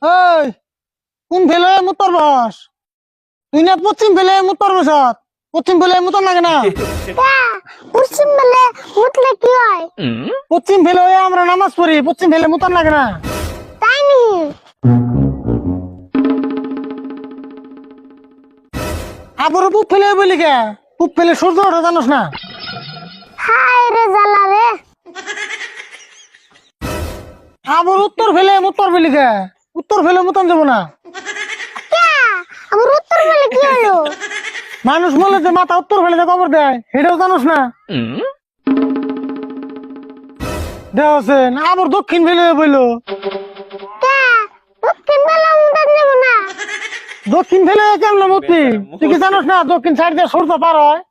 এই কোন ফেলে মুতর বস তুই না পশ্চিম ফেলে মুতর বসত পশ্চিম ফেলে মুতর লাগে না পশ্চিম বেলে মুতলে কি হয়? পশ্চিম ফেলে আমরা নামাজ পড়ি পশ্চিম ফেলে মুতর লাগে না তাই নি? আবার পুপ ফেলে বলি কে পুপ ফেলে সূর্য ওঠা জানোস না হায় রে জ্বালা রে। আবার উত্তর ফেলে মুতর বলি কে উত্তর ফেলে মুতন যাবো না আমার উত্তর বেলে কি হলো? মানুষ বলে যে মাথা উত্তর ফেলে যে কবর দেয় সেটাও জানোস না দেওয়া আবার দক্ষিণ ফেলে বইলো দক্ষিণ বেলা মুতার যাব না। দক্ষিণ ফেলে কেমন মূর্তি তুই কি জানোস না দক্ষিণ সাইড দিয়ে সূর্য পার হয়